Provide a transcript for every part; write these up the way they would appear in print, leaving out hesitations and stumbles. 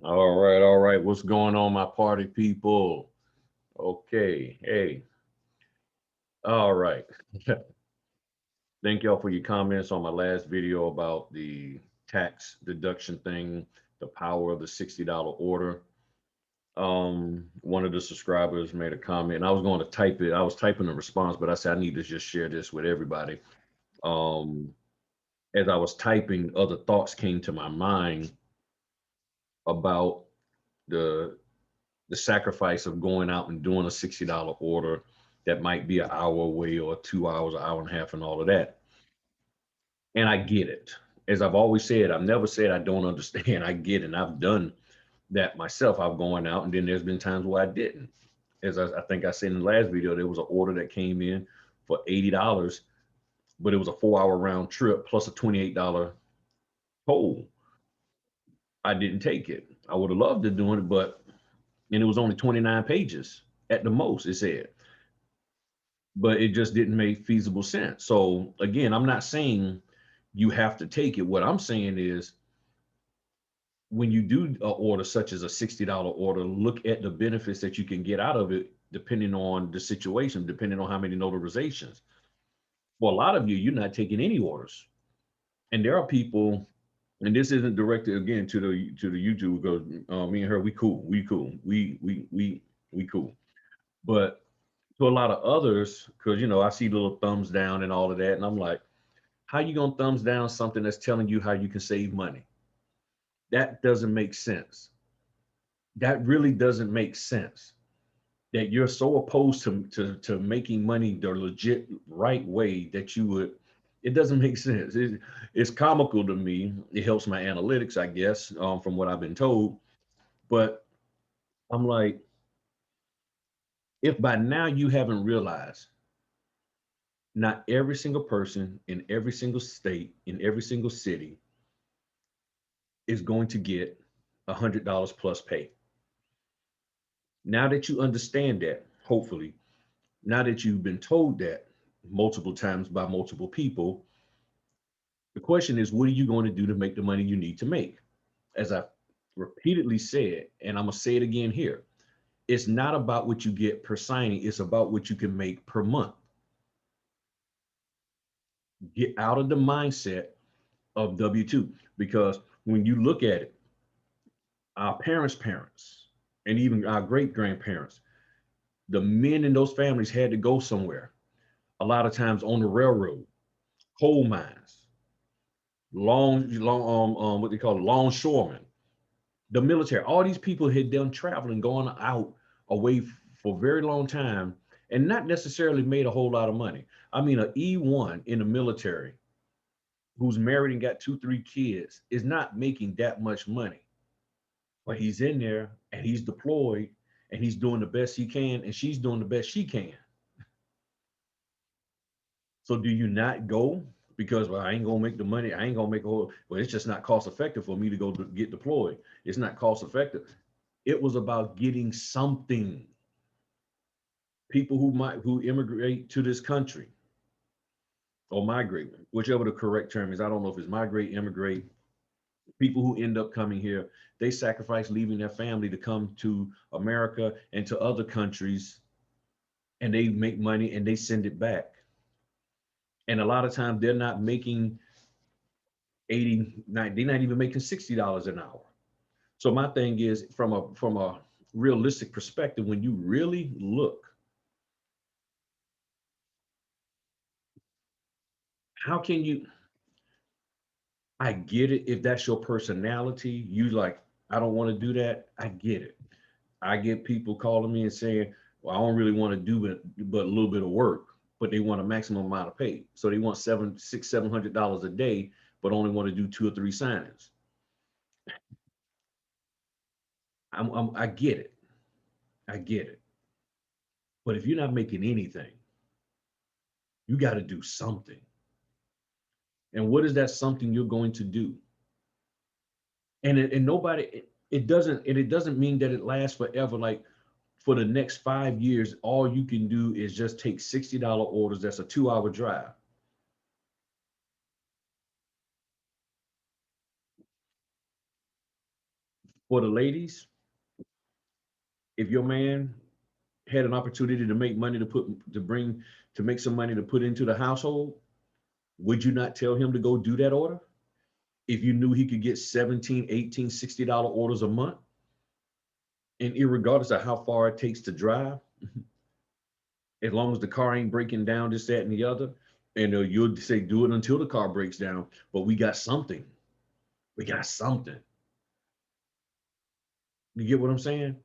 All right. What's going on, my party people? Okay, hey, all right. Thank y'all for your comments on my last video about the tax deduction thing, the power of the $60 order. One of the subscribers made a comment, and I was going to type it. I was typing a response, but I said I need to just share this with everybody. Um, as I was typing, other thoughts came to my mind about the the sacrifice of going out and doing a $60 order that might be an hour away or 2 hours, an hour and a half, and all of that. And I get it. As I've always said, I've never said I don't understand. I get it. And I've done that myself. I've gone out, and then there's been times where I didn't. As I think I said in the last video, there was an order that came in for $80, but it was a 4 hour round trip plus a $28 toll. I didn't take it. I would have loved to do it, but and it was only 29 pages at the most, it said. But it just didn't make feasible sense. So again, I'm not saying you have to take it. What I'm saying is when you do a order such as a $60 order, look at the benefits that you can get out of it depending on the situation, depending on how many notarizations. For a lot of you, you're not taking any orders. And there are people, and this isn't directed again to the YouTube because me and her, we cool. But to a lot of others, because I see little thumbs down and all of that, and I'm like, how you gonna thumbs down something that's telling you how you can save money? That doesn't make sense. That really doesn't make sense. That you're so opposed to making money the legit right way that you would. It doesn't make sense. It's comical to me. It helps my analytics, I guess, from what I've been told. But I'm like, if by now you haven't realized, not every single person in every single state, in every single city, is going to get $100 plus pay. Now that you understand that, hopefully, now that you've been told that multiple times by multiple people, the question is, what are you going to do to make the money you need to make? As I've repeatedly said, and I'm going to say it again here, it's not about what you get per signing, it's about what you can make per month. Get out of the mindset of W 2 because when you look at it, our parents, and even our great grandparents, the men in those families had to go somewhere, a lot of times on the railroad, coal mines, what they call longshoremen, the military. All these people had done traveling, going out away for a very long time, and not necessarily made a whole lot of money. I mean, an E1 in the military who's married and got two, three kids is not making that much money, but he's in there and he's deployed and he's doing the best he can, and she's doing the best she can. So do you not go because, well, I ain't gonna make the money, I ain't gonna make a whole, well, it's just not cost effective for me to go to get deployed. It's not cost effective. It was about getting something. People who immigrate to this country or migrate, whichever the correct term is. I don't know if it's migrate, immigrate. People who end up coming here, they sacrifice leaving their family to come to America and to other countries, and they make money and they send it back. And a lot of times they're not making 80, 90, they're not even making $60 an hour. So my thing is, from a realistic perspective, when you really look, how can you, I get it if that's your personality, you like, I don't want to do that. I get it. I get people calling me and saying, well, I don't really want to do it but a little bit of work, but they want a maximum amount of pay. So they want $700 a day, but only want to do 2 or 3 signings. I get it. I get it. But if you're not making anything, you got to do something. And what is that something you're going to do? And nobody, it doesn't mean that it lasts forever. Like for the next 5 years, all you can do is just take $60 orders. That's a 2 hour drive. For the ladies, if your man had an opportunity to make money to make some money to put into the household, would you not tell him to go do that order? If you knew he could get 17, 18, $60 orders a month, and irregardless of how far it takes to drive, as long as the car ain't breaking down, this, that, and the other, and you'll say, do it until the car breaks down, but we got something. We got something. You get what I'm saying?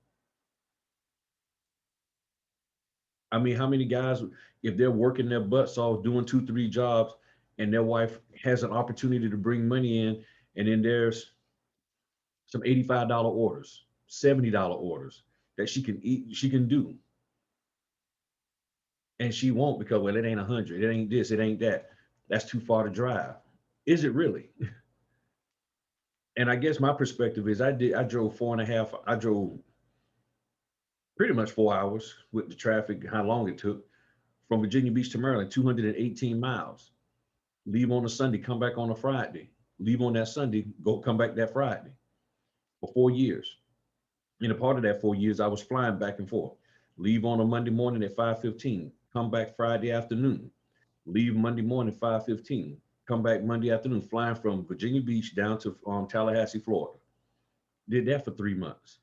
I mean, how many guys, if they're working their butts off doing 2, 3 jobs, and their wife has an opportunity to bring money in, and then there's some $85 orders, $70 orders that she can eat, she can do, and she won't because, well, it ain't 100, it ain't this, it ain't that. That's too far to drive. Is it really? And I guess my perspective is I drove 4.5, I drove pretty much 4 hours with the traffic, how long it took from Virginia Beach to Maryland, 218 miles. Leave on a Sunday, come back on a Friday. Leave on that Sunday, go come back that Friday for 4 years. And a part of that 4 years, I was flying back and forth. Leave on a Monday morning at 5:15, come back Friday afternoon. Leave Monday morning 5:15, come back Monday afternoon, flying from Virginia Beach down to Tallahassee, Florida. Did that for 3 months.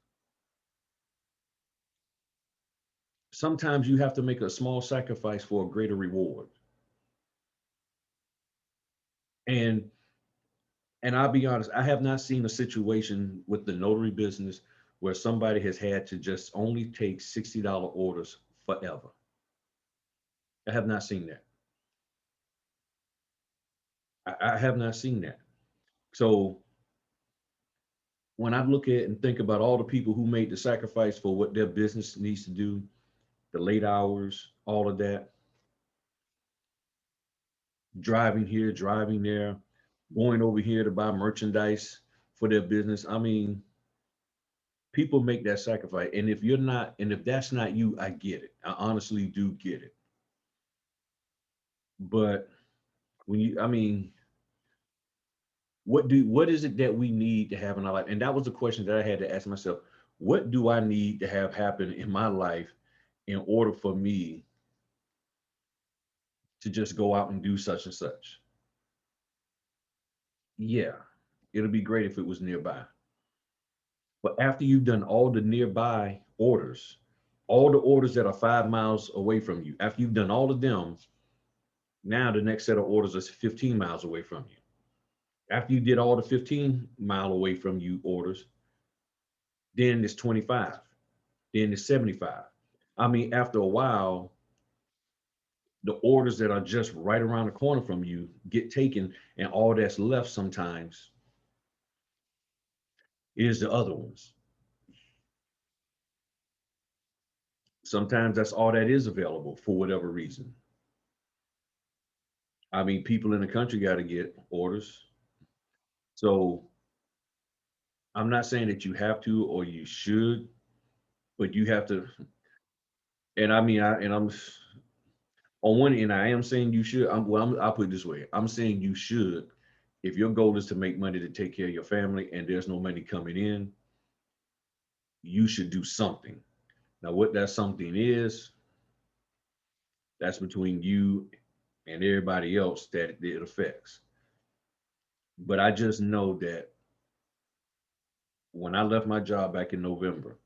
Sometimes you have to make a small sacrifice for a greater reward. And I'll be honest, I have not seen a situation with the notary business where somebody has had to just only take $60 orders forever. I have not seen that. I have not seen that. So when I look at and think about all the people who made the sacrifice for what their business needs to do, the late hours, all of that, driving here, driving there, going over here to buy merchandise for their business. I mean, people make that sacrifice. And if you're not, and if that's not you, I get it. I honestly do get it. But when you, I mean, what is it that we need to have in our life? And that was the question that I had to ask myself. What do I need to have happen in my life in order for me to just go out and do such and such? Yeah, it'll be great if it was nearby. But after you've done all the nearby orders, all the orders that are 5 miles away from you, after you've done all of them, now the next set of orders is 15 miles away from you. After you did all the 15-mile away from you orders, then it's 25, then it's 75. I mean, after a while, the orders that are just right around the corner from you get taken, and all that's left sometimes is the other ones. Sometimes that's all that is available for whatever reason. I mean, people in the country got to get orders. So I'm not saying that you have to or you should, but you have to. And I mean, I'm on one end, I am saying you should. I'll put it this way: I'm saying you should. If your goal is to make money to take care of your family and there's no money coming in, you should do something. Now, what that something is, that's between you and everybody else that it affects. But I just know that when I left my job back in November,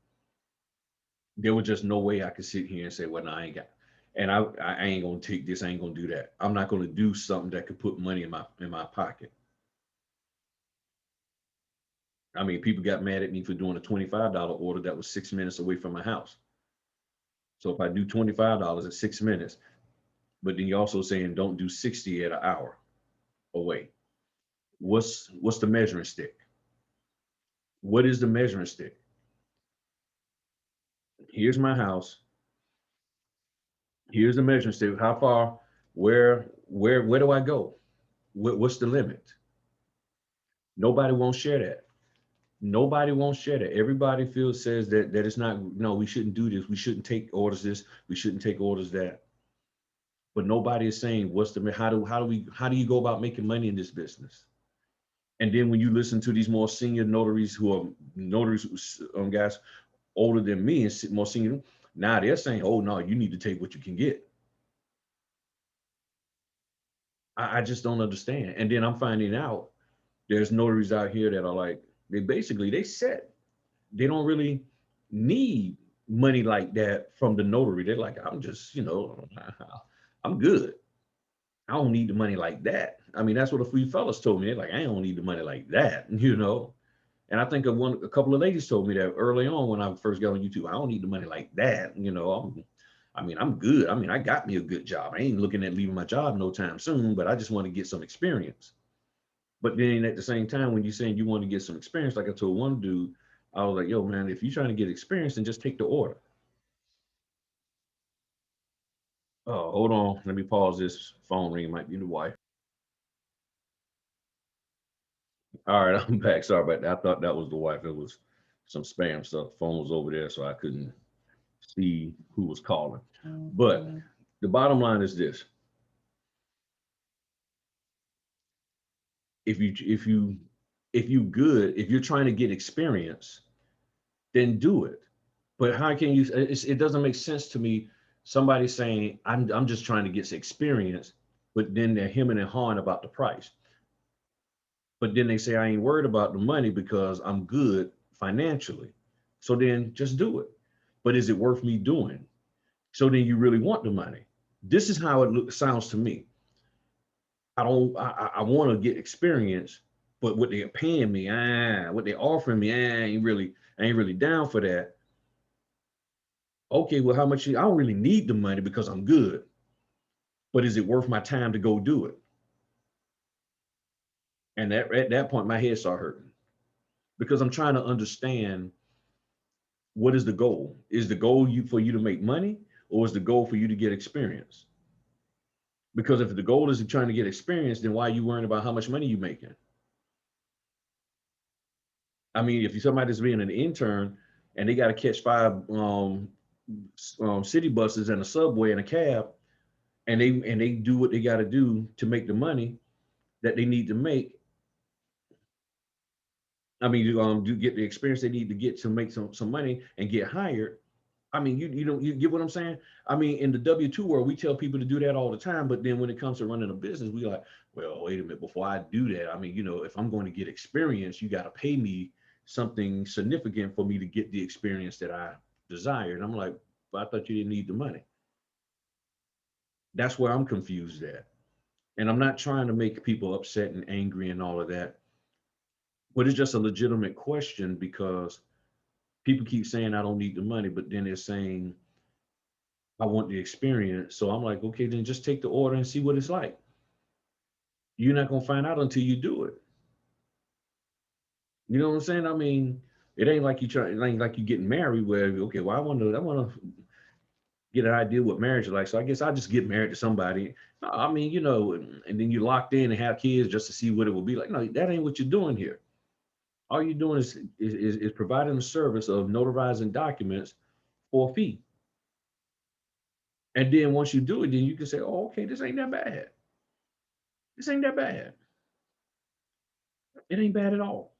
there was just no way I could sit here and say, well, no, I ain't got, and I ain't gonna take this, I ain't gonna do that. I'm not gonna do something that could put money in my pocket. I mean, people got mad at me for doing a $25 order that was 6 minutes away from my house. So if I do $25 at 6 minutes, but then you're also saying don't do 60 at an hour away. What's the measuring stick? What is the measuring stick? Here's my house. Here's the measuring stick. How far? Where do I go? What's the limit? Nobody won't share that. Nobody won't share that. Everybody feels says that it's not. No, we shouldn't do this. We shouldn't take orders this. We shouldn't take orders that. But nobody is saying what's the how do you go about making money in this business? And then when you listen to these more senior notaries who are notaries, guys older than me and more senior, now they're saying, "Oh no, you need to take what you can get." I just don't understand. And then I'm finding out there's notaries out here that are like, they basically they set, they don't really need money like that from the notary. They're like, I'm just, I'm good. I don't need the money like that. I mean, that's what a few fellas told me. They're like, I don't need the money like that, you know. And I think a couple of ladies told me that early on when I first got on YouTube. I don't need the money like that, you know. I mean, I'm good. I mean, I got me a good job. I ain't looking at leaving my job no time soon, but I just want to get some experience. But then at the same time, when you're saying you want to get some experience, like I told one dude, I was like, yo, man, if you're trying to get experience, then just take the order. Oh, hold on. Let me pause this phone ring. It might be the wife. All right, I'm back. Sorry about that. I thought that was the wife. It was some spam stuff. Phone was over there, so I couldn't see who was calling. But the bottom line is this: if you if you if you good, if you're trying to get experience, then do it. But how can you? It doesn't make sense to me. Somebody saying I'm just trying to get experience, but then they're hemming and hawing about the price. But then they say I ain't worried about the money because I'm good financially. So then just do it. But is it worth me doing? So then you really want the money. This is how sounds to me. I don't. I want to get experience, but what they're paying me, what they're offering me, I ain't really down for that. Okay, well, how much? I don't really need the money because I'm good. But is it worth my time to go do it? And that at that point, my head started hurting because I'm trying to understand what is the goal. Is the goal for you to make money, or is the goal for you to get experience? Because if the goal is trying to get experience, then why are you worrying about how much money you're making? I mean, if somebody's being an intern and they got to catch five city buses and a subway and a cab, and they do what they got to do to make the money that they need to make. I mean, do get the experience they need to get to make some money and get hired. I mean, you get what I'm saying? I mean, in the W-2 world, we tell people to do that all the time, but then when it comes to running a business, we like, well, wait a minute, before I do that, I mean, if I'm going to get experience, you got to pay me something significant for me to get the experience that I desire. And I'm like, but I thought you didn't need the money. That's where I'm confused at. And I'm not trying to make people upset and angry and all of that, but it's just a legitimate question because people keep saying I don't need the money, but then they're saying I want the experience. So I'm like, okay, then just take the order and see what it's like. You're not gonna find out until you do it. You know what I'm saying? I mean, it ain't like you getting married where okay, well, I want to get an idea what marriage is like. So I guess I'll just get married to somebody. I mean, and then you locked in and have kids just to see what it will be like. No, that ain't what you're doing here. All you're doing is providing a service of notarizing documents for a fee. And then once you do it, then you can say, oh, okay, this ain't that bad. This ain't that bad. It ain't bad at all.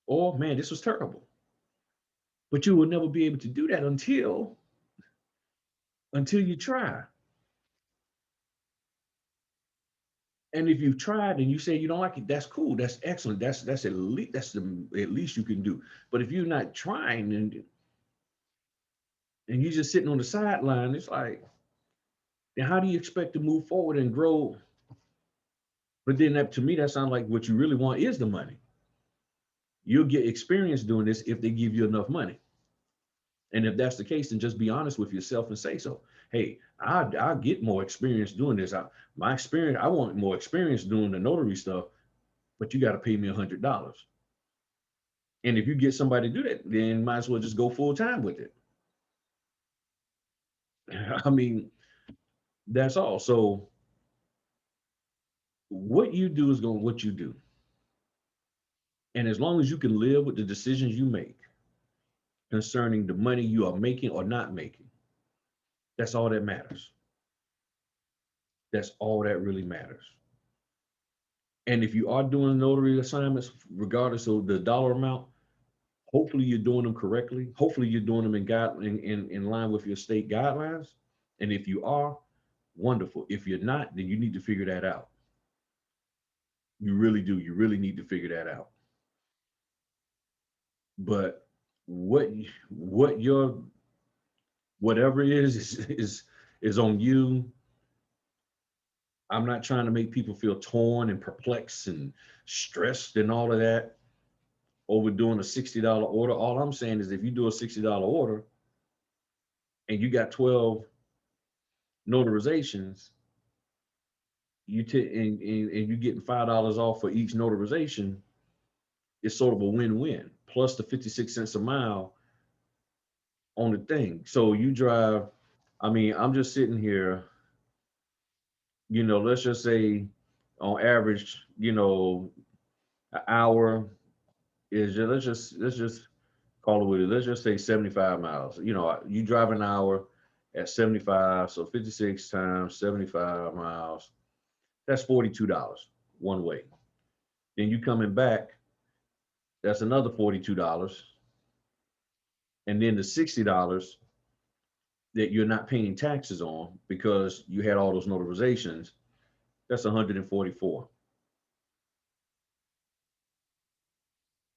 Or man, this was terrible. But you will never be able to do that until you try. And if you've tried and you say you don't like it, that's cool. That's excellent. That's the at least you can do. But if you're not trying and you're just sitting on the sideline, it's like, then how do you expect to move forward and grow? But then that to me, that sounds like what you really want is the money. You'll get experience doing this if they give you enough money. And if that's the case, then just be honest with yourself and say so. Hey, I'll get more experience doing this. My experience, I want more experience doing the notary stuff, but you got to pay me $100. And if you get somebody to do that, then might as well just go full time with it. I mean, that's all. So what you do is going what you do. And as long as you can live with the decisions you make concerning the money you are making or not making, that's all that matters. That's all that really matters. And if you are doing notary assignments, regardless of the dollar amount, hopefully you're doing them correctly. Hopefully you're doing them in line with your state guidelines. And if you are, wonderful. If you're not, then you need to figure that out. You really do. You really need to figure that out. But what your whatever it is on you. I'm not trying to make people feel torn and perplexed and stressed and all of that over doing a $60 order. All I'm saying is if you do a $60 order and you got 12 notarizations, and you getting $5 off for each notarization, it's sort of a win-win. Plus the 56 cents a mile on the thing. So you drive, I mean, I'm just sitting here, let's just say on average, an hour is just, let's just call it what it is. Let's just say 75 miles. You drive an hour at 75, so 56 times 75 miles, that's $42 one way. Then you coming back, that's another $42. And then the $60 that you're not paying taxes on because you had all those notarizations, that's 144.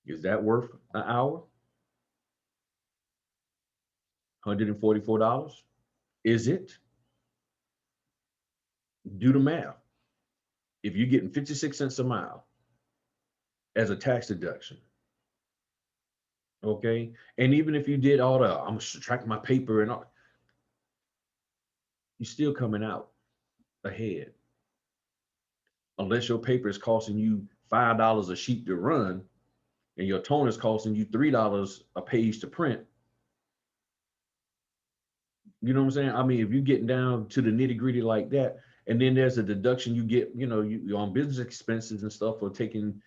Is that worth an hour? $144? Is it? Do the math. If you're getting 56 cents a mile as a tax deduction, okay, and even if you did all the, I'm gonna subtract my paper and all, you're still coming out ahead. Unless your paper is costing you $5 a sheet to run and your toner is costing you $3 a page to print. You know what I'm saying? I mean, if you're getting down to the nitty gritty like that, and then there's a deduction you get, you're on business expenses and stuff for taking,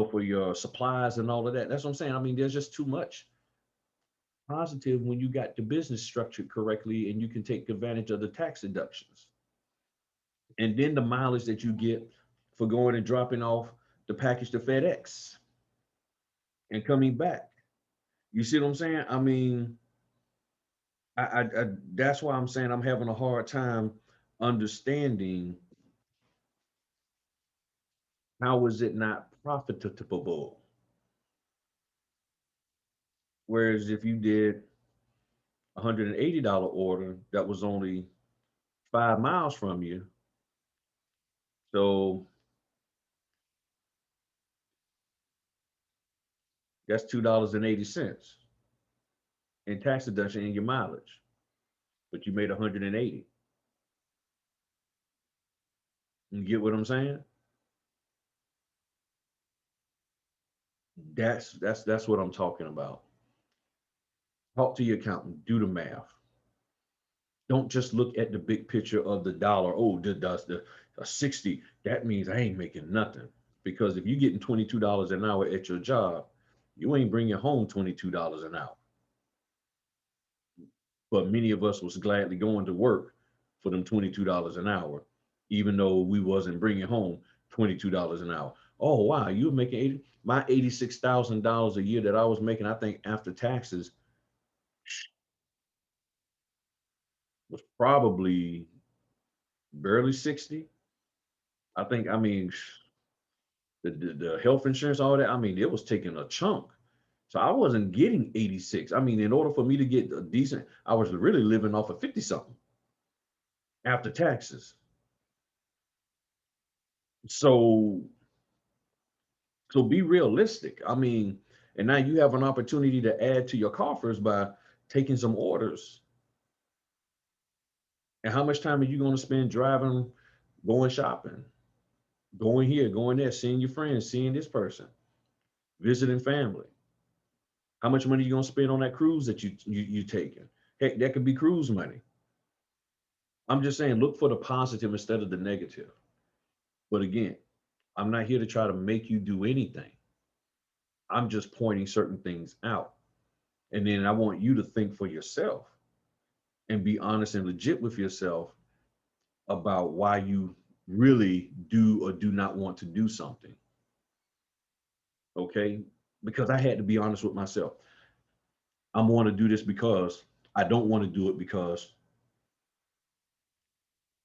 for your supplies and all of that. That's what I'm saying. I mean, there's just too much positive when you got the business structured correctly and you can take advantage of the tax deductions. And then the mileage that you get for going and dropping off the package to FedEx and coming back. You see what I'm saying? I mean, I that's why I'm saying I'm having a hard time understanding how is it not profitable. Whereas if you did $180 order that was only 5 miles from you, so that's $2.80 in tax deduction in your mileage, but you made 180. You get what I'm saying? That's what I'm talking about. Talk to your accountant, do the math. Don't just look at the big picture of the dollar. Oh, the 60, that means I ain't making nothing. Because if you're getting $22 an hour at your job, you ain't bringing home $22 an hour. But many of us was gladly going to work for them $22 an hour, even though we wasn't bringing home $22 an hour. Oh wow, you were making 80, my $86,000 a year that I was making, I think after taxes was probably barely 60. I think, I mean, the health insurance, all that, I mean, it was taking a chunk. So I wasn't getting 86. I mean, in order for me to get a decent, I was really living off of 50 something after taxes. So so be realistic. I mean, and now you have an opportunity to add to your coffers by taking some orders. And how much time are you going to spend driving, going shopping, going here, going there, seeing your friends, seeing this person, visiting family? How much money are you going to spend on that cruise that you taking? Heck, that could be cruise money. I'm just saying, look for the positive instead of the negative. But again, I'm not here to try to make you do anything. I'm just pointing certain things out. And then I want you to think for yourself and be honest and legit with yourself about why you really do or do not want to do something. Okay. Because I had to be honest with myself. I'm want to do this because I don't want to do it because,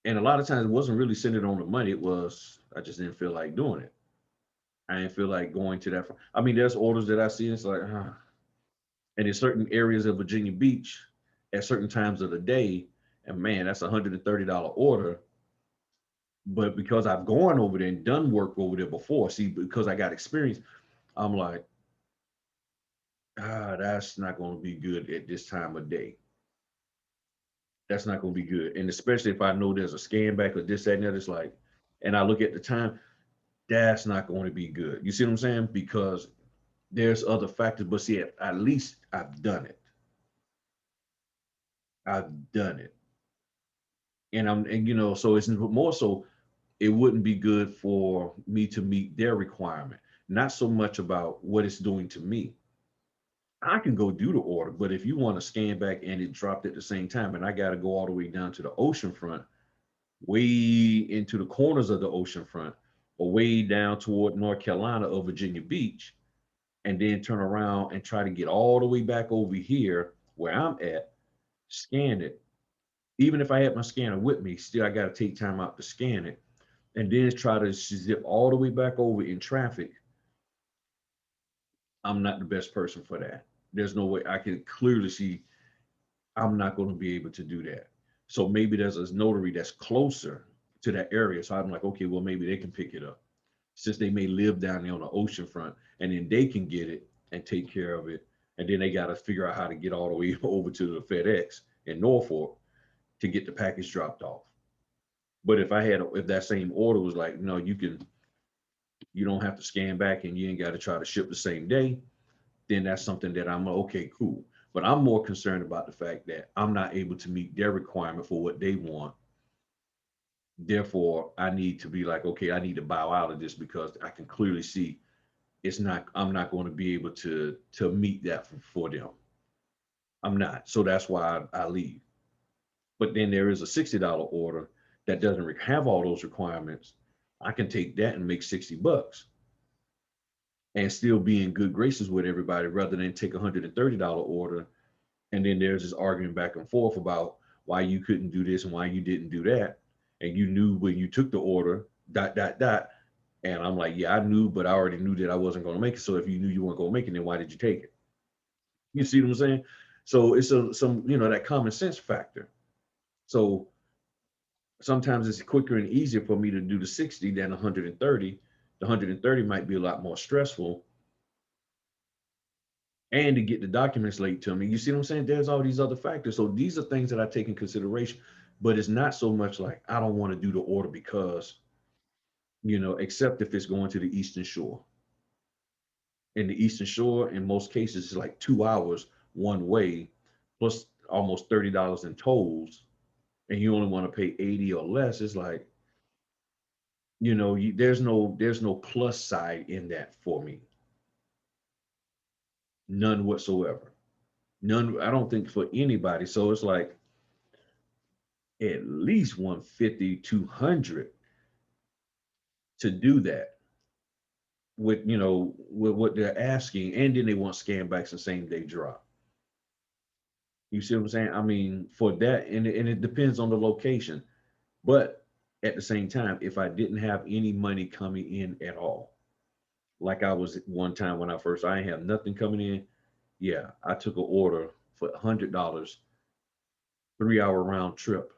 and a lot of times it wasn't really centered on the money. It was, I just didn't feel like doing it. I didn't feel like going to that. I mean, there's orders that I see. It's like, and in certain areas of Virginia Beach at certain times of the day, and man, that's $130 order. But because I've gone over there and done work over there before, see, because I got experience, I'm like, that's not going to be good at this time of day. That's not going to be good. And especially if I know there's a scan back or this, that, and that, it's like, and I look at the time, that's not going to be good. You see what I'm saying? Because there's other factors, but see, at least I've done it. I've done it. And so it's more so it wouldn't be good for me to meet their requirement. Not so much about what it's doing to me. I can go do the order, but if you want to scan back and it dropped at the same time, and I got to go all the way down to the ocean front, way into the corners of the ocean front, or way down toward North Carolina or Virginia Beach, and then turn around and try to get all the way back over here where I'm at, scan it. Even if I had my scanner with me, still I got to take time out to scan it and then try to zip all the way back over in traffic. I'm not the best person for that. There's no way. I can clearly see I'm not going to be able to do that. So maybe there's a notary that's closer to that area. So I'm like, okay, well, maybe they can pick it up since they may live down there on the ocean front, and then they can get it and take care of it. And then they got to figure out how to get all the way over to the FedEx in Norfolk to get the package dropped off. But if that same order was like, no, you don't have to scan back and you ain't got to try to ship the same day, then that's something that I'm okay, cool. But I'm more concerned about the fact that I'm not able to meet their requirement for what they want. Therefore, I need to be like, okay, I need to bow out of this because I can clearly see I'm not going to be able to meet that for them. I'm not. So that's why I leave. But then there is a $60 order that doesn't have all those requirements. I can take that and make $60 and still be in good graces with everybody rather than take $130 order. And then there's this arguing back and forth about why you couldn't do this and why you didn't do that. And you knew when you took the order, dot, dot, dot. And I'm like, yeah, I knew, but I already knew that I wasn't going to make it. So if you knew you weren't going to make it, then why did you take it? You see what I'm saying? So it's that common sense factor. So sometimes it's quicker and easier for me to do the 60 than 130. The 130 might be a lot more stressful and to get the documents late to me. You see what I'm saying? There's all these other factors. So these are things that I take in consideration, but it's not so much like I don't want to do the order because, except if it's going to the Eastern Shore. In the Eastern Shore, in most cases, it's like 2 hours one way, plus almost $30 in tolls, and you only want to pay 80 or less. It's like, there's no plus side in that for me. None whatsoever. None, I don't think for anybody. So it's like at least 150, 200 to do that with what they're asking. And then they want scan backs and same day drop. You see what I'm saying? I mean, for that, and it depends on the location. But at the same time, if I didn't have any money coming in at all, like I was one time when I didn't have nothing coming in. Yeah, I took an order for $100, 3 hour round trip,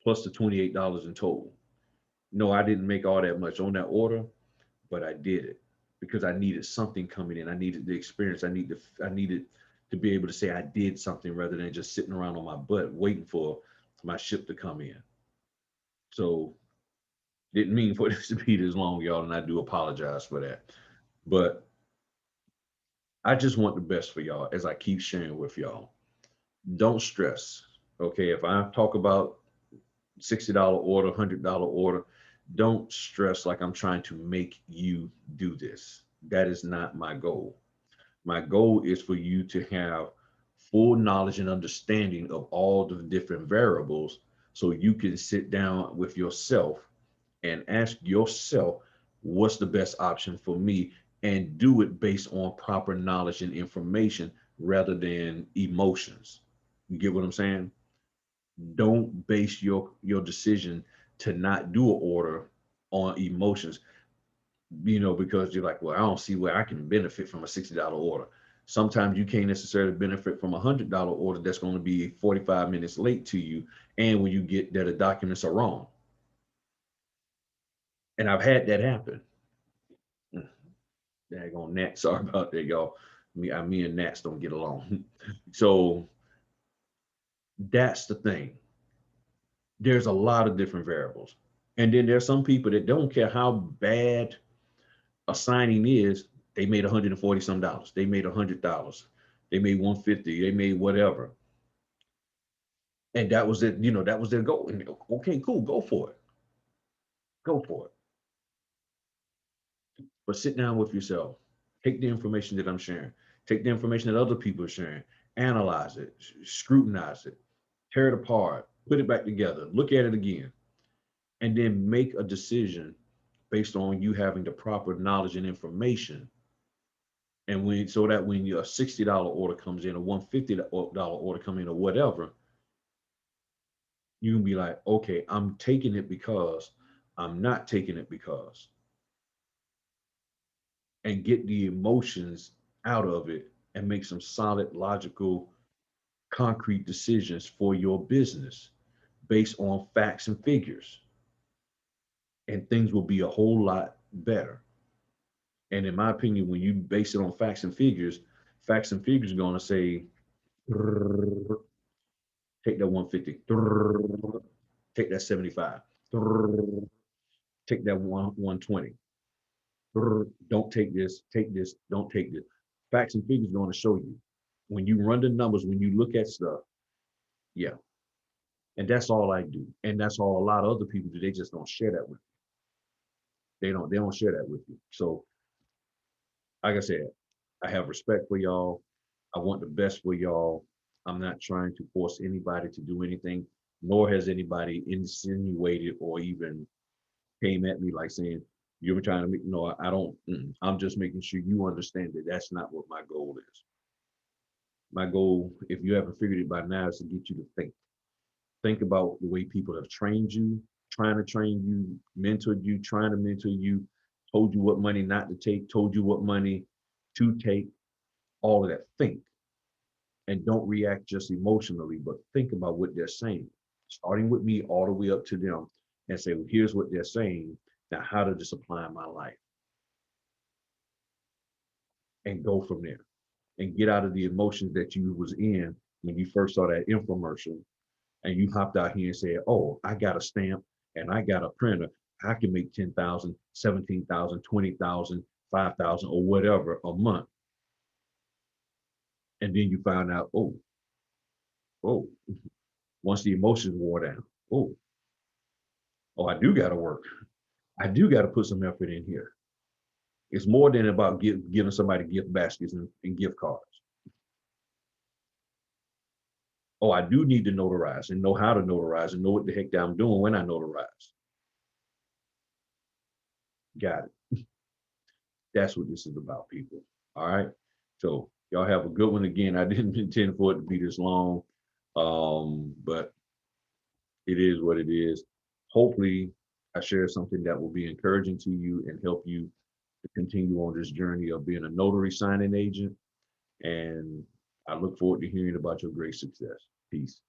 plus the $28 in total. No, I didn't make all that much on that order, but I did it because I needed something coming in. I needed the experience. I needed to be able to say I did something rather than just sitting around on my butt waiting for my ship to come in. So didn't mean for this to be this long, y'all, and I do apologize for that. But I just want the best for y'all as I keep sharing with y'all. Don't stress. Okay, if I talk about $60 order, $100 order, don't stress like I'm trying to make you do this. That is not my goal. My goal is for you to have full knowledge and understanding of all the different variables so you can sit down with yourself and ask yourself, what's the best option for me, and do it based on proper knowledge and information rather than emotions. You get what I'm saying? Don't base your decision to not do an order on emotions, because you're like, well, I don't see where I can benefit from a $60 order. Sometimes you can't necessarily benefit from $100 order that's going to be 45 minutes late to you, and when you get there, the documents are wrong. And I've had that happen. Mm, Daggone Nat, sorry about that, y'all. Me and Nats don't get along. So that's the thing. There's a lot of different variables. And then there's some people that don't care how bad a signing is. They made 140 some dollars. They made $100. They made 150. They made whatever. And that was it. That was their goal. And okay, cool. Go for it. Go for it. But sit down with yourself. Take the information that I'm sharing. Take the information that other people are sharing. Analyze it. Scrutinize it. Tear it apart. Put it back together. Look at it again. And then make a decision based on you having the proper knowledge and information. And so that when your $60 order comes in, or $150 order come in, or whatever, you can be like, okay, I'm taking it because I'm not taking it because, and get the emotions out of it and make some solid, logical, concrete decisions for your business based on facts and figures. And things will be a whole lot better. And in my opinion, when you base it on facts and figures are going to say, take that 150, take that 75, take that 120. Don't take this, don't take this. Facts and figures are going to show you. When you run the numbers, when you look at stuff, yeah. And that's all I do. And that's all a lot of other people do. They just don't share that with you. They don't share that with you. So like I said, I have respect for y'all. I want the best for y'all. I'm not trying to force anybody to do anything, nor has anybody insinuated or even came at me like saying, you're trying to make, no, I don't, I'm just making sure you understand that that's not what my goal is. My goal, if you haven't figured it by now, is to get you to think. Think about the way people have trained you, trying to train you, mentored you, trying to mentor you, told you what money not to take, told you what money to take, all of that. Think, and don't react just emotionally, but think about what they're saying, starting with me all the way up to them, and say, well, here's what they're saying. Now, how does this apply in my life? And go from there and get out of the emotions that you was in when you first saw that infomercial, and you hopped out here and said, oh, I got a stamp and I got a printer. I can make 10,000, 17,000, 20,000, 5,000, or whatever a month. And then you found out, oh, once the emotions wore down, oh, I do got to work. I do got to put some effort in here. It's more than about giving somebody gift baskets and gift cards. Oh, I do need to notarize and know how to notarize and know what the heck I'm doing when I notarize. Got it. That's what this is about, people. All right. So y'all have a good one. Again, I didn't intend for it to be this long, but it is what it is. Hopefully, I share something that will be encouraging to you and help you to continue on this journey of being a notary signing agent. And I look forward to hearing about your great success. Peace.